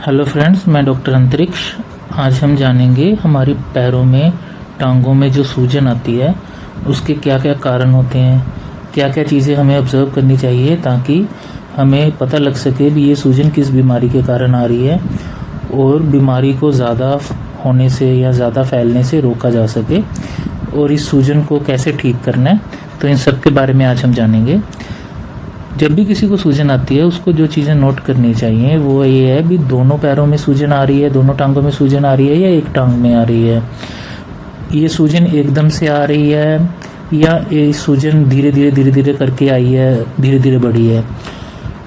Hello friends, मैं doctor अंतरिक्ष। आज हम जानेंगे हमारे पैरों में, टांगों में जो सूजन आती है उसके क्या क्या कारण होते हैं, क्या क्या चीज़ें हमें ऑब्ज़र्व करनी चाहिए ताकि हमें पता लग सके भी ये सूजन किस बीमारी के कारण आ रही है और बीमारी को ज़्यादा होने से या ज़्यादा फैलने से रोका जा सके और इस सूजन को कैसे ठीक करना है। तो इन सब के बारे में आज हम जानेंगे। जब भी किसी को सूजन आती है उसको जो चीज़ें नोट करनी चाहिए वो ये है भी दोनों पैरों में सूजन आ रही है, दोनों टांगों में सूजन आ रही है या एक टांग में आ रही है। ये सूजन एकदम से आ रही है या ये सूजन धीरे धीरे करके आई है, धीरे धीरे बढ़ी है।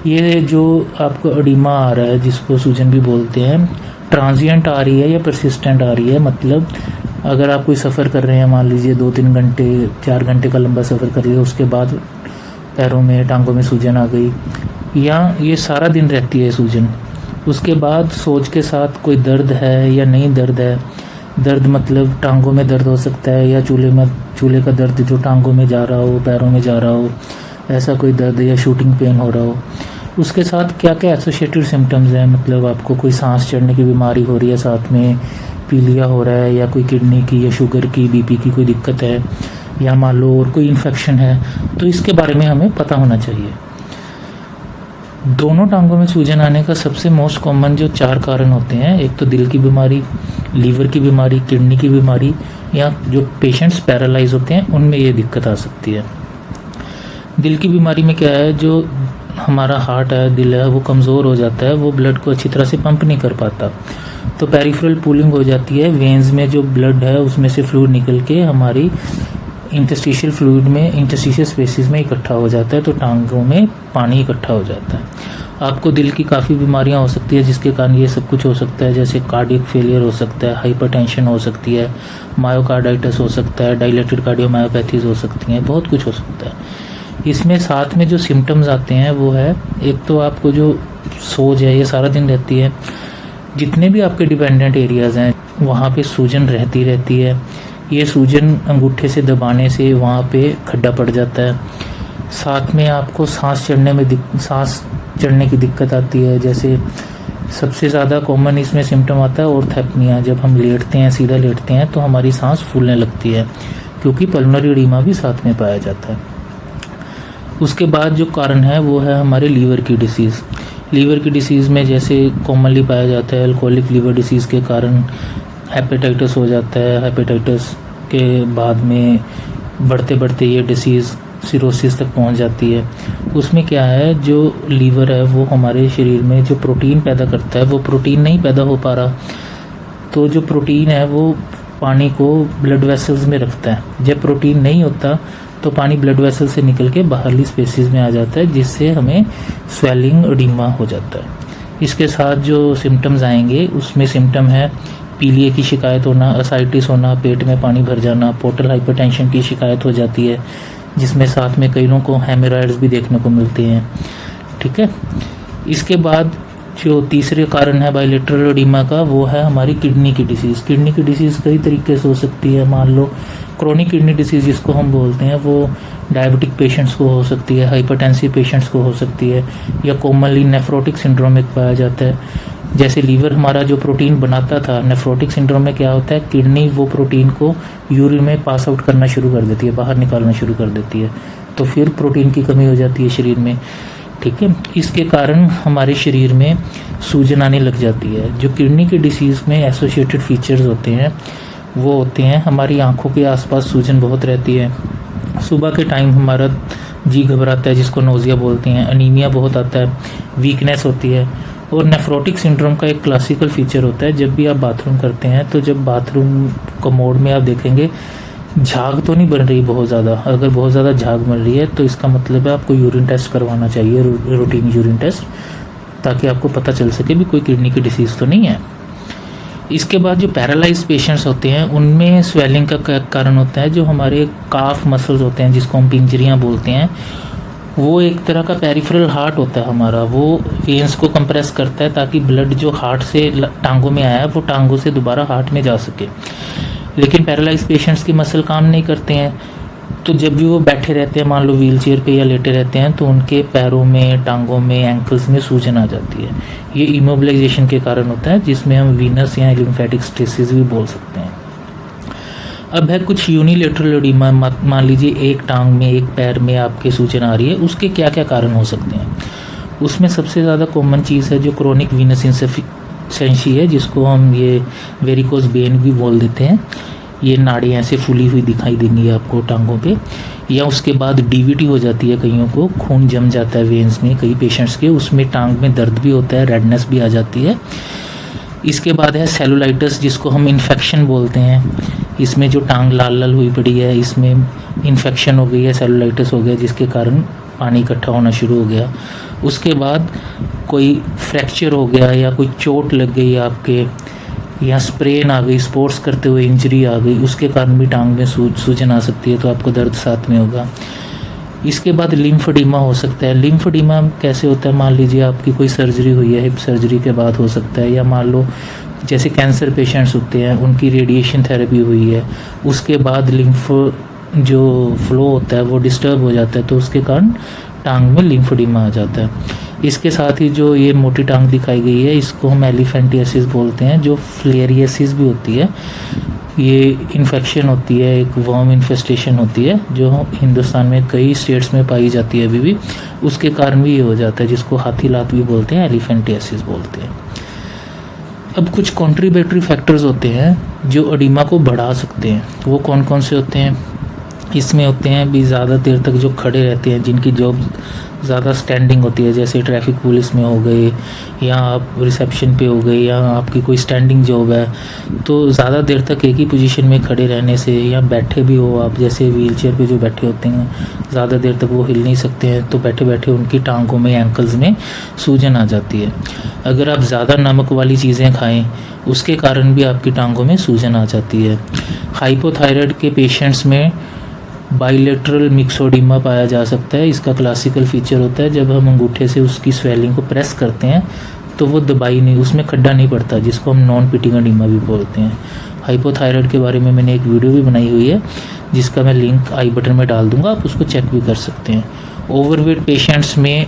ये जो आपको एडिमा आ रहा है जिसको सूजन भी बोलते हैं, ट्रांजिएंट आ रही है या परसिस्टेंट आ रही है। मतलब अगर आप कोई सफ़र कर रहे हैं, मान लीजिए 2-3 घंटे 4 घंटे का लंबा सफ़र कर लिया, उसके बाद पैरों में टांगों में सूजन आ गई, या ये सारा दिन रहती है सूजन, उसके बाद सोच के साथ कोई दर्द है या नहीं दर्द है। दर्द मतलब टांगों में दर्द हो सकता है या चूल्हे का दर्द जो टांगों में जा रहा हो, पैरों में जा रहा हो, ऐसा कोई दर्द या शूटिंग पेन हो रहा हो। उसके साथ क्या क्या एसोसिएटेड सिम्टम्स हैं, मतलब आपको कोई सांस चढ़ने की बीमारी हो रही है, साथ में पीलिया हो रहा है, या कोई किडनी की या शुगर की, बीपी की कोई दिक्कत है, या मान लो और कोई इन्फेक्शन है, तो इसके बारे में हमें पता होना चाहिए। दोनों टांगों में सूजन आने का सबसे मोस्ट कॉमन जो 4 कारण होते हैं, एक तो दिल की बीमारी, लीवर की बीमारी, किडनी की बीमारी, या जो पेशेंट्स पैरालाइज होते हैं उनमें ये दिक्कत आ सकती है। दिल की बीमारी में क्या है, जो हमारा हार्ट है, दिल है, वो कमज़ोर हो जाता है, वो ब्लड को अच्छी तरह से पंप नहीं कर पाता, तो पेरिफेरल पूलिंग हो जाती है। वेन्स में जो ब्लड है उसमें से फ्लूइड निकल के हमारी इंटरस्टिशियल फ्लूइड में, इंटरस्टिशियल स्पेसिस में इकट्ठा हो जाता है, तो टांगों में पानी इकट्ठा हो जाता है। आपको दिल की काफ़ी बीमारियां हो सकती है जिसके कारण ये सब कुछ हो सकता है, जैसे कार्डियक फेलियर हो सकता है, हाइपरटेंशन हो सकती है, मायोकार्डाइटिस हो सकता है, डायलेटेड कार्डियोमायोपैथीज हो सकती हैं, बहुत कुछ हो सकता है। इसमें साथ में जो सिम्टम्स आते हैं वो है, एक तो आपको जो सोज है ये सारा दिन रहती है, जितने भी आपके डिपेंडेंट एरियाज़ हैं वहाँ पे सूजन रहती है। ये सूजन अंगूठे से दबाने से वहाँ पे खड्डा पड़ जाता है। साथ में आपको सांस चढ़ने की दिक्कत आती है, जैसे सबसे ज़्यादा कॉमन इसमें सिम्टम आता है ऑर्थेप्निया। जब हम लेटते हैं, सीधा लेटते हैं, तो हमारी सांस फूलने लगती है, क्योंकि पल्मोनरी एडिमा भी साथ में पाया जाता है। उसके बाद जो कारण है वो है हमारे लीवर की डिसीज़। लीवर की डिसीज़ में जैसे कॉमनली पाया जाता है अल्कोहलिक लीवर डिसीज़ के कारण हेपेटाइटिस हो जाता है। हेपेटाइटिस के बाद में बढ़ते बढ़ते ये डिसीज़ सिरोसिस तक पहुंच जाती है। उसमें क्या है, जो लीवर है वो हमारे शरीर में जो प्रोटीन पैदा करता है वो प्रोटीन नहीं पैदा हो पा रहा, तो जो प्रोटीन है वो पानी को ब्लड वेसल्स में रखता है। जब प्रोटीन नहीं होता तो पानी ब्लड वेसल से निकल के बाहरली स्पेसिस में आ जाता है, जिससे हमें स्वेलिंग, एडिमा हो जाता है। इसके साथ जो सिम्टम्स आएंगे उसमें सिम्टम है पीलिया की शिकायत होना, असाइटिस होना, पेट में पानी भर जाना, पोर्टल हाइपरटेंशन की शिकायत हो जाती है, जिसमें साथ में कई लोगों को हेमोरॉइड्स भी देखने को मिलते हैं। ठीक है। इसके बाद जो तीसरे कारण है बायलेटरल एडिमा का, वो है हमारी किडनी की डिसीज़। किडनी की डिसीज़ कई तरीके से हो सकती है। मान लो क्रोनिक किडनी डिसीज़ जिसको हम बोलते हैं, वो डायबिटिक पेशेंट्स को हो सकती है, हाइपरटेंसिव पेशेंट्स को हो सकती है, या कॉमनली नेफ्रोटिक सिंड्रोम एक पाया जाता है। जैसे लीवर हमारा जो प्रोटीन बनाता था, नेफ्रोटिक सिंड्रोम में क्या होता है, किडनी वो प्रोटीन को यूरिन में पास आउट करना शुरू कर देती है, बाहर निकालना शुरू कर देती है, तो फिर प्रोटीन की कमी हो जाती है शरीर में। ठीक है। इसके कारण हमारे शरीर में सूजन आने लग जाती है। जो किडनी के डिसीज़ में एसोसिएटेड फीचर्स होते हैं वो होते हैं, हमारी आंखों के आसपास सूजन बहुत रहती है, सुबह के टाइम हमारा जी घबराता है जिसको नोज़िया बोलते हैं, अनीमिया बहुत आता है, वीकनेस होती है। और नेफ्रोटिक सिंड्रोम का एक क्लासिकल फीचर होता है, जब भी आप बाथरूम करते हैं तो जब बाथरूम कमोड में आप देखेंगे झाग तो नहीं बन रही बहुत ज़्यादा। अगर बहुत ज़्यादा झाग बन रही है तो इसका मतलब है आपको यूरिन टेस्ट करवाना चाहिए, रूटीन यूरिन टेस्ट, ताकि आपको पता चल सके भी कोई किडनी की डिसीज़ तो नहीं है। इसके बाद जो पैरालाइज पेशेंट्स होते हैं उनमें स्वेलिंग का कारण होता है, जो हमारे काफ मसल्स होते हैं जिसको हम पिंजरियाँ बोलते हैं, वो एक तरह का पेरिफेरल हार्ट होता है हमारा, वो वेन्स को कंप्रेस करता है ताकि ब्लड जो हार्ट से टांगों में आया है वो टांगों से दोबारा हार्ट में जा सके। लेकिन पैरालाइज पेशेंट्स की मसल काम नहीं करते हैं, तो जब भी वो बैठे रहते हैं, मान लो व्हील चेयर पे या लेटे रहते हैं, तो उनके पैरों में, टांगों में, एंकल्स में सूजन आ जाती है। ये इमोबिलाइजेशन के कारण होता है, जिसमें हम वीनस या लिम्फेटिक स्ट्रेसेस भी बोल सकते हैं। अब है कुछ यूनिलेटरल एडिमा, मान लीजिए एक टांग में, एक पैर में आपके सूजन आ रही है, उसके क्या क्या कारण हो सकते हैं। उसमें सबसे ज़्यादा कॉमन चीज़ है जो क्रोनिक वीनस इनसफिशिएंसी है, जिसको हम ये वेरिकोज वेन भी बोल देते हैं। ये नाड़ी ऐसे फूली हुई दिखाई देंगी आपको टांगों पे, या उसके बाद डीवीटी हो जाती है कईयों को, खून जम जाता है वेन्स में कई पेशेंट्स के, उसमें टांग में दर्द भी होता है, रेडनेस भी आ जाती है। इसके बाद है सेलुलाइटिस, जिसको हम इन्फेक्शन बोलते हैं। इसमें जो टांग लाल लाल हुई पड़ी है, इसमें इन्फेक्शन हो गई है, सेलुलाइटिस हो गया, जिसके कारण पानी इकट्ठा होना शुरू हो गया। उसके बाद कोई फ्रैक्चर हो गया या कोई चोट लग गई आपके, या स्प्रेन आ गई, स्पोर्ट्स करते हुए इंजरी आ गई, उसके कारण भी टांग में सूजन आ सकती है, तो आपको दर्द साथ में होगा। इसके बाद लिम्फेडिमा हो सकता है। लिम्फेडिमा कैसे होता है, मान लीजिए आपकी कोई सर्जरी हुई है, हिप सर्जरी के बाद हो सकता है, या मान लो जैसे कैंसर पेशेंट्स होते हैं, उनकी रेडिएशन थेरेपी हुई है, उसके बाद लिम्फ जो फ्लो होता है वो डिस्टर्ब हो जाता है, तो उसके कारण टांग में लिम्फेडिमा आ जाता है। इसके साथ ही जो ये मोटी टांग दिखाई गई है, इसको हम एलिफेंटियासिस बोलते हैं, जो फ्लेरियासिस भी होती है। ये इन्फेक्शन होती है, एक वर्म इन्फेस्टेशन होती है, जो हिंदुस्तान में कई स्टेट्स में पाई जाती है अभी भी, उसके कारण भी ये हो जाता है, जिसको हाथी लात भी बोलते हैं, एलिफेंटियासिस बोलते हैं। अब कुछ कॉन्ट्रीब्यूटरी फैक्टर्स होते हैं जो एडिमा को बढ़ा सकते हैं। वो कौन कौन से होते हैं? इसमें होते हैं भी ज़्यादा देर तक जो खड़े रहते हैं, जिनकी जॉब ज़्यादा स्टैंडिंग होती है, जैसे ट्रैफिक पुलिस में हो गए, या आप रिसेप्शन पे हो गए, या आपकी कोई स्टैंडिंग जॉब है, तो ज़्यादा देर तक एक ही पोजीशन में खड़े रहने से, या बैठे भी हो आप, जैसे व्हील चेयर पर जो बैठे होते हैं, ज़्यादा देर तक वो हिल नहीं सकते हैं, तो बैठे बैठे उनकी टांगों में, एंकल्स में सूजन आ जाती है। अगर आप ज़्यादा नमक वाली चीज़ें खाएँ, उसके कारण भी आपकी टांगों में सूजन आ जाती है। हाइपोथायराइड के पेशेंट्स में बाइलेटरल मिक्सोडिमा पाया जा सकता है। इसका क्लासिकल फीचर होता है, जब हम अंगूठे से उसकी स्वेलिंग को प्रेस करते हैं तो वो दबाई नहीं, उसमें खड्डा नहीं पड़ता, जिसको हम नॉन पिटिंग एडिमा भी बोलते हैं। हाइपोथायराइड के बारे में मैंने एक वीडियो भी बनाई हुई है, जिसका मैं लिंक आई बटन में डाल दूंगा, आप उसको चेक भी कर सकते हैं। ओवरवेट पेशेंट्स में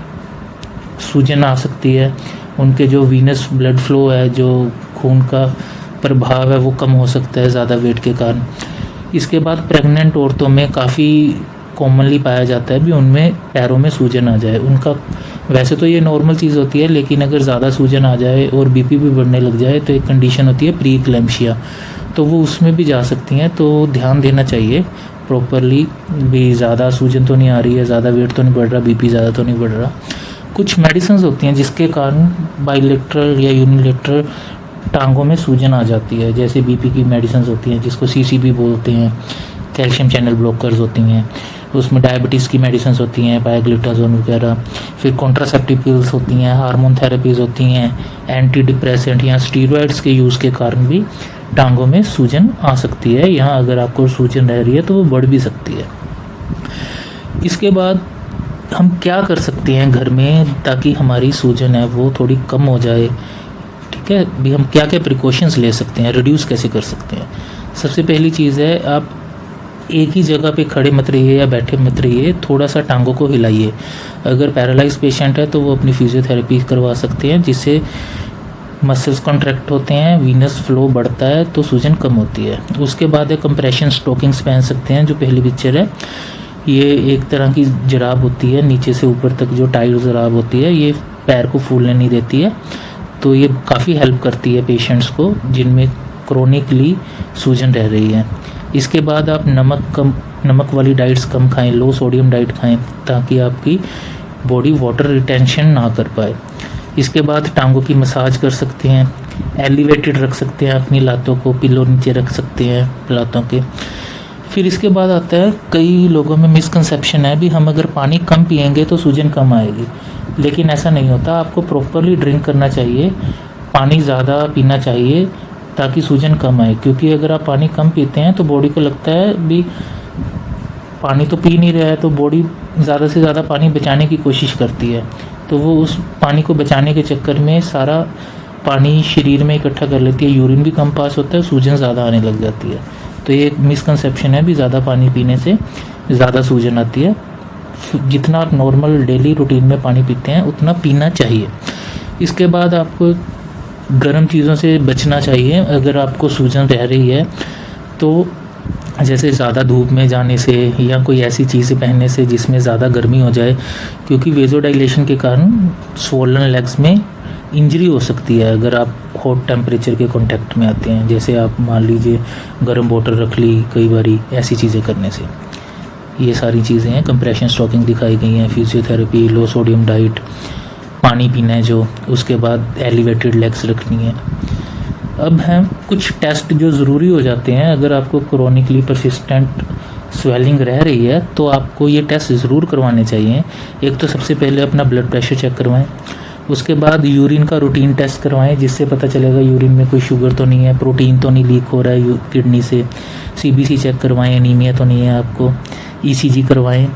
सूजन आ सकती है, उनके जो वीनस ब्लड फ्लो है, जो खून का प्रभाव है, वो कम हो सकता है ज़्यादा वेट के कारण। इसके बाद प्रेग्नेंट औरतों में काफ़ी कॉमनली पाया जाता है भी उनमें पैरों में सूजन आ जाए। उनका वैसे तो ये नॉर्मल चीज़ होती है, लेकिन अगर ज़्यादा सूजन आ जाए और बीपी भी बढ़ने लग जाए, तो एक कंडीशन होती है प्री इक्लेम्पशिया, तो वो उसमें भी जा सकती हैं। तो ध्यान देना चाहिए प्रॉपरली भी, ज़्यादा सूजन तो नहीं आ रही है, ज़्यादा वेट तो नहीं बढ़ रहा, बीपी ज़्यादा तो नहीं बढ़ रहा। कुछ मेडिसिन होती हैं जिसके कारण बाइलेटरल या यूनिलेटरल टांगों में सूजन आ जाती है, जैसे बीपी की मेडिसिन होती हैं जिसको सीसीबी बोलते हैं, कैल्शियम चैनल ब्लॉकर्स होती हैं, उसमें डायबिटीज़ की मेडिसिन होती हैं, पायग्लिटाजोन वगैरह, फिर कॉन्ट्रासेप्टिव पिल्स होती हैं, हार्मोन थेरेपीज़ होती हैं, एंटी डिप्रेसेंट या स्टीरॉयड्स के यूज़ के कारण भी टांगों में सूजन आ सकती है। यहाँ अगर आपको सूजन रह रही है तो वो बढ़ भी सकती है। इसके बाद हम क्या कर सकते हैं घर में ताकि हमारी सूजन है वो थोड़ी कम हो जाए, ठीक है भी, हम क्या क्या प्रिकॉशंस ले सकते हैं, रिड्यूस कैसे कर सकते हैं। सबसे पहली चीज़ है, आप एक ही जगह पे खड़े मत रहिए या बैठे मत रहिए, थोड़ा सा टांगों को हिलाइए। अगर पैरालाइज पेशेंट है तो वो अपनी फिजियोथेरेपी करवा सकते हैं, जिससे मसल्स कॉन्ट्रैक्ट होते हैं, वीनस फ्लो बढ़ता है, तो सूजन कम होती है। उसके बाद है कंप्रेशन स्टॉकिंग्स पहन सकते हैं, जो पहली पिक्चर है, ये एक तरह की जुराब होती है, नीचे से ऊपर तक जो टाइट जुराब होती है, ये पैर को फूलने नहीं देती है, तो ये काफ़ी हेल्प करती है पेशेंट्स को जिनमें क्रोनिकली सूजन रह रही है। इसके बाद आप नमक वाली डाइट्स कम खाएं, लो सोडियम डाइट खाएं, ताकि आपकी बॉडी वाटर रिटेंशन ना कर पाए। इसके बाद टांगों की मसाज कर सकते हैं, एलिवेटेड रख सकते हैं अपनी लातों को, पिलो नीचे रख सकते हैं लातों के। फिर इसके बाद आता है, कई लोगों में मिसकंसेप्शन है भी, हम अगर पानी कम पिएंगे तो सूजन कम आएगी, लेकिन ऐसा नहीं होता। आपको प्रॉपरली ड्रिंक करना चाहिए, पानी ज़्यादा पीना चाहिए ताकि सूजन कम आए, क्योंकि अगर आप पानी कम पीते हैं तो बॉडी को लगता है भी पानी तो पी नहीं रहा है, तो बॉडी ज़्यादा से ज़्यादा पानी बचाने की कोशिश करती है, तो वो उस पानी को बचाने के चक्कर में सारा पानी शरीर में इकट्ठा कर लेती है, यूरिन भी कम पास होता है, सूजन ज़्यादा आने लग जाती है। तो ये एक मिसकंसेप्शन है भी, ज़्यादा पानी पीने से ज़्यादा सूजन आती है। जितना आप नॉर्मल डेली रूटीन में पानी पीते हैं उतना पीना चाहिए। इसके बाद आपको गर्म चीज़ों से बचना चाहिए। अगर आपको सूजन रह रही है तो जैसे ज़्यादा धूप में जाने से या कोई ऐसी चीज़ पहनने से जिसमें ज़्यादा गर्मी हो जाए, क्योंकि वेज़ोडाइलेशन के कारण स्वोलन लेग्स में इंजरी हो सकती है अगर आप हॉट टेम्परेचर के कांटेक्ट में आते हैं। जैसे आप मान लीजिए गर्म बोतल रख ली कई बारी, ऐसी चीज़ें करने से। ये सारी चीज़ें हैं, कंप्रेशन स्टॉकिंग दिखाई गई हैं, फिजियोथेरेपी, लो सोडियम डाइट, पानी पीना है जो, उसके बाद एलिवेटेड लेग्स रखनी है। अब हैं कुछ टेस्ट जो ज़रूरी हो जाते हैं। अगर आपको क्रोनिकली परसिस्टेंट स्वेलिंग रह रही है तो आपको ये टेस्ट ज़रूर करवाने चाहिए। एक तो सबसे पहले अपना ब्लड प्रेशर चेक करवाएं, उसके बाद यूरिन का रूटीन टेस्ट करवाएं जिससे पता चलेगा यूरिन में कोई शुगर तो नहीं है, प्रोटीन तो नहीं लीक हो रहा है किडनी से। सीबीसी चेक करवाएं, एनीमिया तो नहीं है आपको, ईसीजी करवाएं।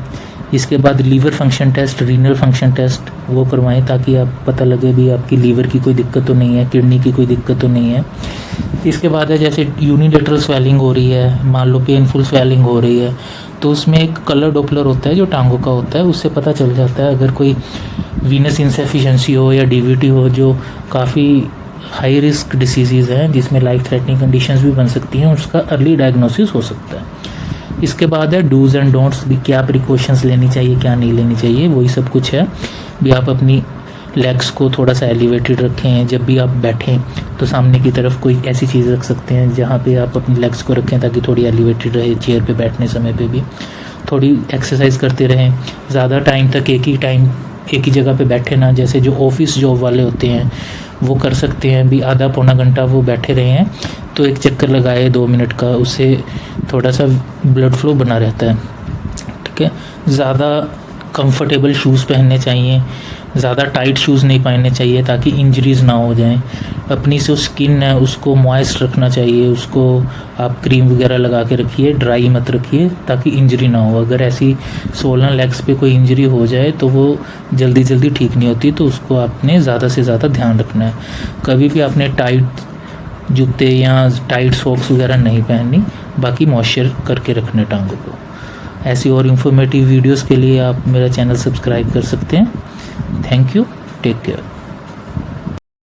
इसके बाद liver function test, renal function test वो करवाएं ताकि आप पता लगे भी आपकी लीवर की कोई दिक्कत तो नहीं है, किडनी की कोई दिक्कत तो नहीं है। इसके बाद है जैसे यूनिलेटरल स्वेलिंग हो रही है, मान लो पेनफुल स्वेलिंग हो रही है, तो उसमें एक कलर डॉपलर होता है जो टांगों का होता है, उससे पता चल जाता है। अगर कोई वीनस इंसफिशिएंसी हो या डीवीटी हो जो काफ़ी हाई रिस्क डिसीज़ हैं जिसमें लाइफ थ्रेटनिंग कंडीशंस भी बन सकती हैं, उसका अर्ली डायग्नोसिस हो सकता है। इसके बाद है डूज़ एंड डोंट्स, भी क्या प्रिकॉशंस लेनी चाहिए क्या नहीं लेनी चाहिए, वही सब कुछ है। भी आप अपनी लेग्स को थोड़ा सा एलिवेटेड रखें। जब भी आप बैठें तो सामने की तरफ कोई ऐसी चीज़ रख सकते हैं जहाँ पे आप अपनी लेग्स को रखें ताकि थोड़ी एलिवेटेड रहे। चेयर पे बैठने समय पे भी थोड़ी एक्सरसाइज करते रहें। ज़्यादा टाइम तक एक ही जगह पे बैठे ना, जैसे जो ऑफिस जॉब वाले होते हैं वो कर सकते हैं भी आधा पौना घंटा वो बैठे रहे हैं तो एक चक्कर लगाए 2 मिनट का, उससे थोड़ा सा ब्लड फ्लो बना रहता है। ठीक है, ज़्यादा कंफर्टेबल शूज़ पहनने चाहिए, ज़्यादा टाइट शूज़ नहीं पहनने चाहिए ताकि इंजरीज़ ना हो जाएं। अपनी जो स्किन है उसको मॉइस्ट रखना चाहिए, उसको आप क्रीम वगैरह लगा के रखिए, ड्राई मत रखिए ताकि इंजरी ना हो। अगर ऐसी सोलन लेग्स पे कोई इंजरी हो जाए तो वो जल्दी ठीक नहीं होती, तो उसको आपने ज़्यादा से ज़्यादा ध्यान रखना है। कभी भी आपने टाइट जूते या टाइट सॉक्स वगैरह नहीं पहननी, बाकी मॉइस्चर करके रखने टांगों को। ऐसी और इन्फॉर्मेटिव वीडियोस के लिए आप मेरा चैनल सब्सक्राइब कर सकते हैं। Thank you, take care.